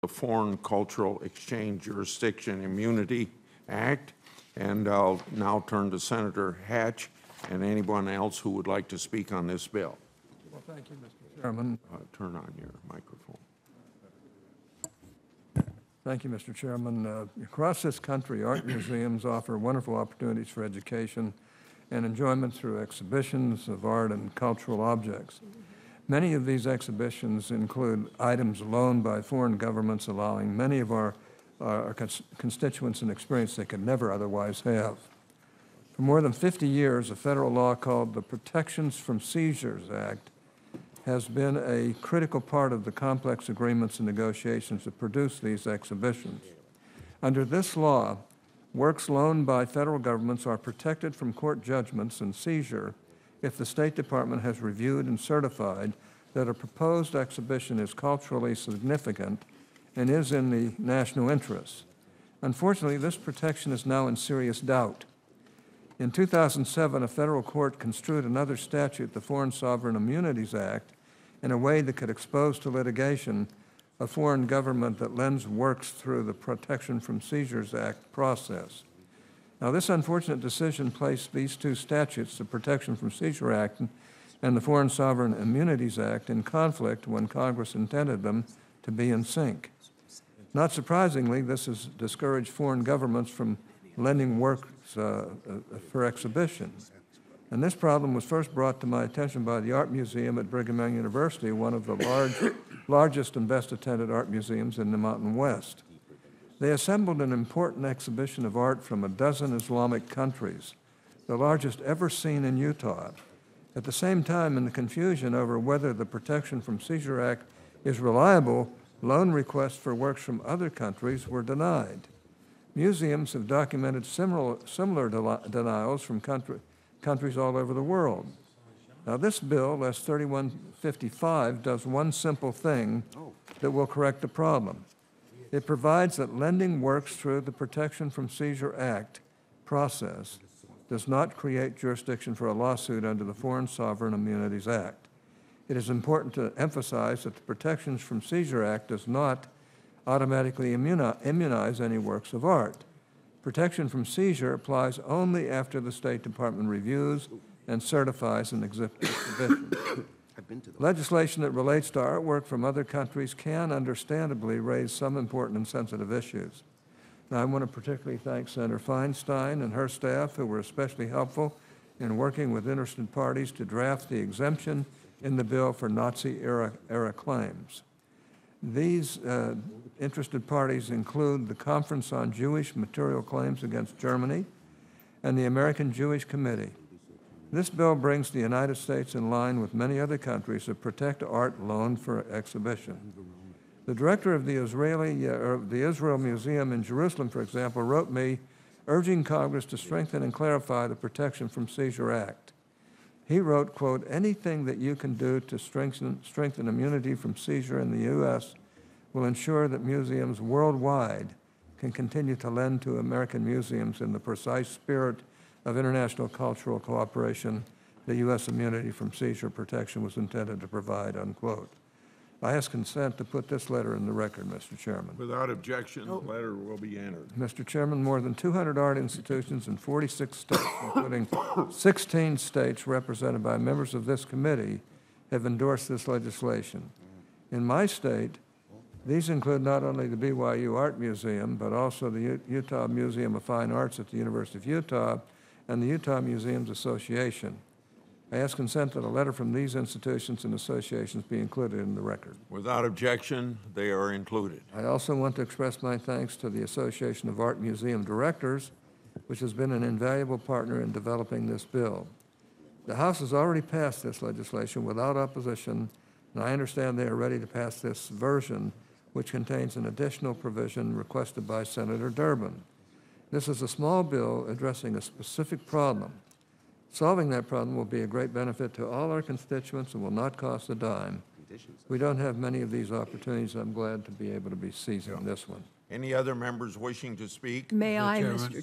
the Foreign Cultural Exchange Jurisdiction Immunity Act. And I'll now turn to Senator Hatch and anyone else who would like to speak on this bill. Well, thank you, Mr. Chairman. Turn on your microphone. Thank you, Mr. Chairman. Across this country, art museums offer wonderful opportunities for education and enjoyment through exhibitions of art and cultural objects. Many of these exhibitions include items loaned by foreign governments, allowing many of our constituents an experience they could never otherwise have. For more than 50 years, a federal law called the Protections from Seizures Act has been a critical part of the complex agreements and negotiations that produce these exhibitions. Under this law, works loaned by federal governments are protected from court judgments and seizure if the State Department has reviewed and certified that a proposed exhibition is culturally significant and is in the national interest. Unfortunately, this protection is now in serious doubt. In 2007, a federal court construed another statute, the Foreign Sovereign Immunities Act, in a way that could expose to litigation a foreign government that lends works through the Protection from Seizures Act process. Now, this unfortunate decision placed these two statutes, the Protection from Seizure Act and the Foreign Sovereign Immunities Act, in conflict when Congress intended them to be in sync. Not surprisingly, this has discouraged foreign governments from lending works for exhibition. And this problem was first brought to my attention by the Art Museum at Brigham Young University, one of the largest and best attended art museums in the Mountain West. They assembled an important exhibition of art from a dozen Islamic countries, the largest ever seen in Utah. At the same time, in the confusion over whether the Protection from Seizure Act is reliable, loan requests for works from other countries were denied. Museums have documented similar denials from countries all over the world. Now, this bill, S. 3155, does one simple thing that will correct the problem. It provides that lending works through the Protection from Seizure Act process does not create jurisdiction for a lawsuit under the Foreign Sovereign Immunities Act. It is important to emphasize that the Protections from Seizure Act does not automatically immunize any works of art. Protection from seizure applies only after the State Department reviews and certifies an exhibition. Legislation that relates to artwork from other countries can understandably raise some important and sensitive issues. Now, I want to particularly thank Senator Feinstein and her staff, who were especially helpful in working with interested parties to draft the exemption in the bill for Nazi-era claims. These interested parties include the Conference on Jewish Material Claims Against Germany and the American Jewish Committee. This bill brings the United States in line with many other countries that protect art loaned for exhibition. The director of the Israel Museum in Jerusalem, for example, wrote me urging Congress to strengthen and clarify the Protection from Seizure Act. He wrote, quote, anything that you can do to strengthen immunity from seizure in the U.S. will ensure that museums worldwide can continue to lend to American museums in the precise spirit of international cultural cooperation the U.S. immunity from seizure protection was intended to provide, unquote. I ask consent to put this letter in the record, Mr. Chairman. Without objection, the letter will be entered. Mr. Chairman, more than 200 art institutions in 46 states, including 16 states represented by members of this committee, have endorsed this legislation. In my state, these include not only the BYU Art Museum, but also the Utah Museum of Fine Arts at the University of Utah and the Utah Museums Association. I ask consent that a letter from these institutions and associations be included in the record. Without objection, they are included. I also want to express my thanks to the Association of Art Museum Directors, which has been an invaluable partner in developing this bill. The House has already passed this legislation without opposition, and I understand they are ready to pass this version, which contains an additional provision requested by Senator Durbin. This is a small bill addressing a specific problem. Solving that problem will be a great benefit to all our constituents and will not cost a dime. We don't have many of these opportunities. I'm glad to be able to be seizing this one. Any other members wishing to speak? May I, Mr. Chairman?